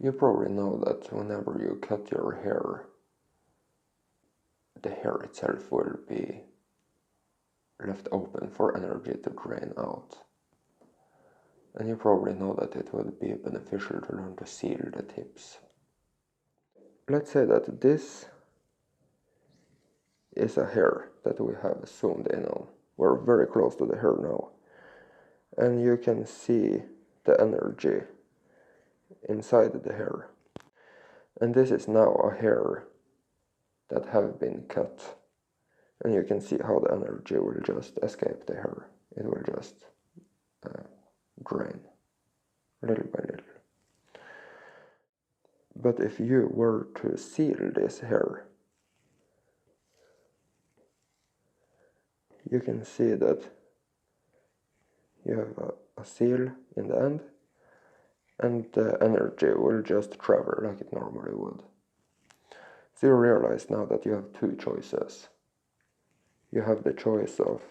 You probably know that whenever you cut your hair, the hair itself will be left open for energy to drain out. And you probably know that it would be beneficial to learn to seal the tips. Let's say that this is a hair that we have zoomed in on. We're very close to the hair now. And you can see the energy inside the hair. And this is now a hair that have been cut. And you can see how the energy will just escape the hair. It will just drain little by little. But if you were to seal this hair, you can see that you have a seal in the end, and the energy will just travel like it normally would. So you realize now that you have two choices. You have the choice of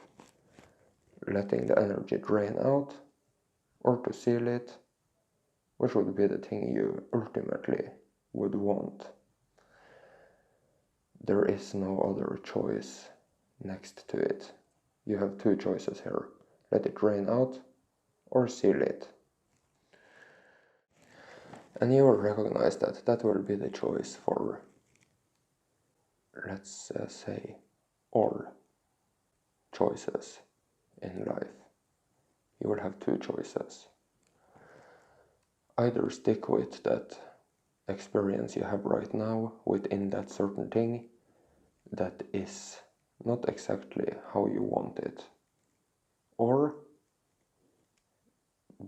letting the energy drain out, or to seal it, which would be the thing you ultimately would want. There is no other choice next to it. You have two choices here. Let it drain out or seal it. And you will recognize that that will be the choice for, let's say, all choices in life. You will have two choices. Either stick with that experience you have right now within that certain thing that is not exactly how you want it, or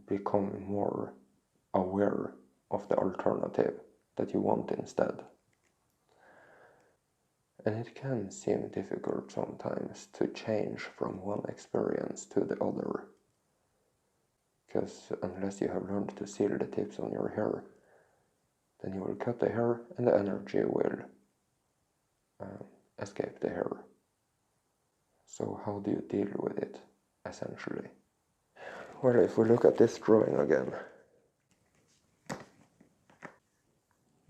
become more aware of the alternative that you want instead. And it can seem difficult sometimes to change from one experience to the other, because unless you have learned to seal the tips on your hair, then you will cut the hair and the energy will escape the hair. So how do you deal with it, essentially? Well, if we look at this drawing again,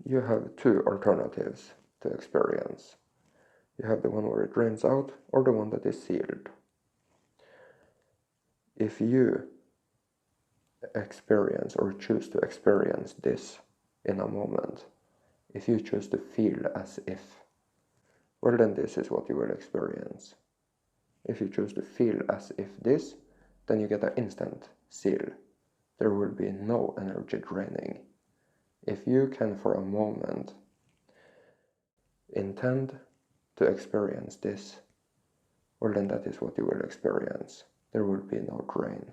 you have two alternatives to experience. You have the one where it drains out, or the one that is sealed. If you experience or choose to experience this in a moment, if you choose to feel as if, well, then this is what you will experience. If you choose to feel as if this, then you get an instant seal. There will be no energy draining. If you can for a moment intend to experience this, well, then that is what you will experience. There will be no drain.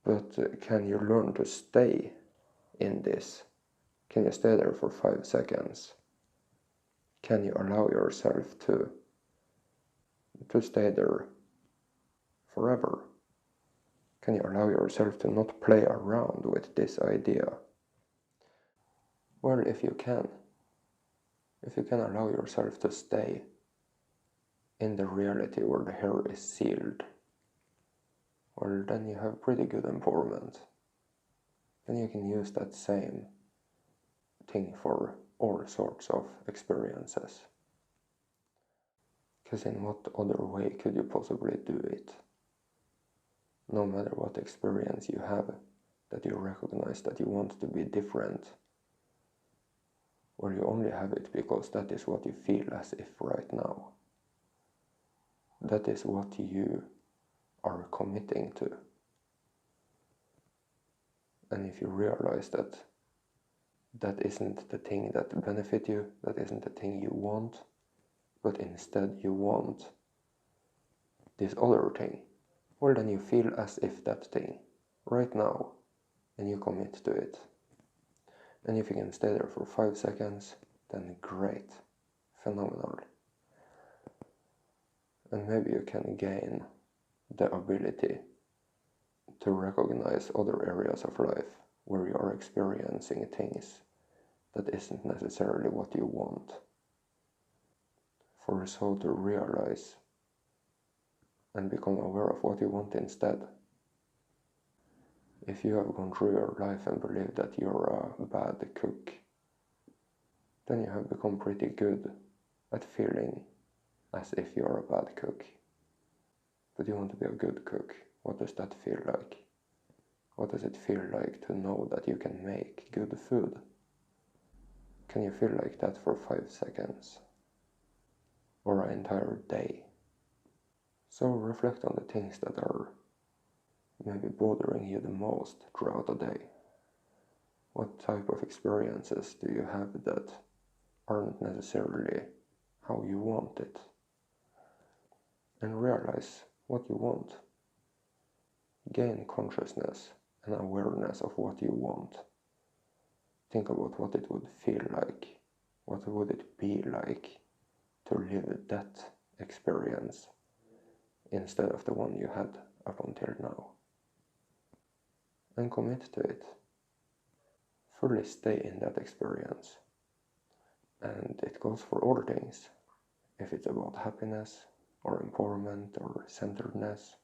But can you learn to stay in this? Can you stay there for 5 seconds? Can you allow yourself to stay there forever? Can you allow yourself to not play around with this idea? Well, if you can allow yourself to stay in the reality where the hair is sealed, well, then you have pretty good empowerment. Then you can use that same thing for all sorts of experiences. Because in what other way could you possibly do it? No matter what experience you have, that you recognize that you want to be different, or you only have it because that is what you feel as if right now. That is what you are committing to. And if you realize that that isn't the thing that benefits you, that isn't the thing you want, but instead you want this other thing, well, then you feel as if that thing right now, and you commit to it. And if you can stay there for 5 seconds, then great, phenomenal. And maybe you can gain the ability to recognize other areas of life where you are experiencing things that isn't necessarily what you want. For so to realize and become aware of what you want instead. If you have gone through your life and believe that you're a bad cook, then you have become pretty good at feeling as if you're a bad cook. But you want to be a good cook. What does that feel like? What does it feel like to know that you can make good food? Can you feel like that for 5 seconds? Or an entire day? So reflect on the things that are maybe bothering you the most throughout the day. What type of experiences do you have that aren't necessarily how you want it? And realize what you want. Gain consciousness and awareness of what you want. Think about what it would feel like. What would it be like to live that experience instead of the one you had up until now? And commit to it. Fully stay in that experience. And it goes for all things. If it's about happiness or empowerment or centeredness,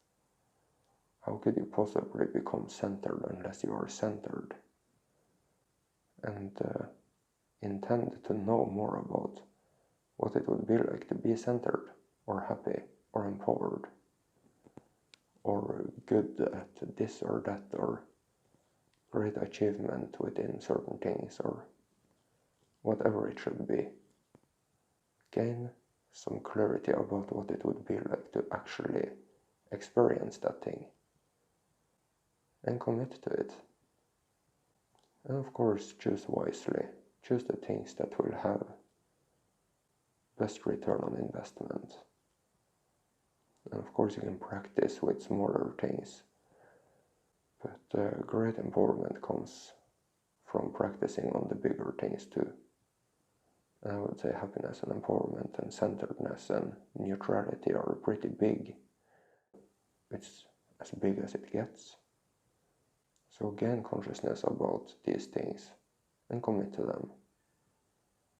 how could you possibly become centered unless you are centered? And intend to know more about what it would be like to be centered or happy or empowered or good at this or that or great achievement within certain things or whatever it should be. Gain some clarity about what it would be like to actually experience that thing and commit to it. And of course, choose wisely. Choose the things that will have best return on investment. And of course, you can practice with smaller things, but great empowerment comes from practicing on the bigger things too. And I would say happiness and empowerment and centeredness and neutrality are pretty big. It's as big as it gets. So gain consciousness about these things and commit to them.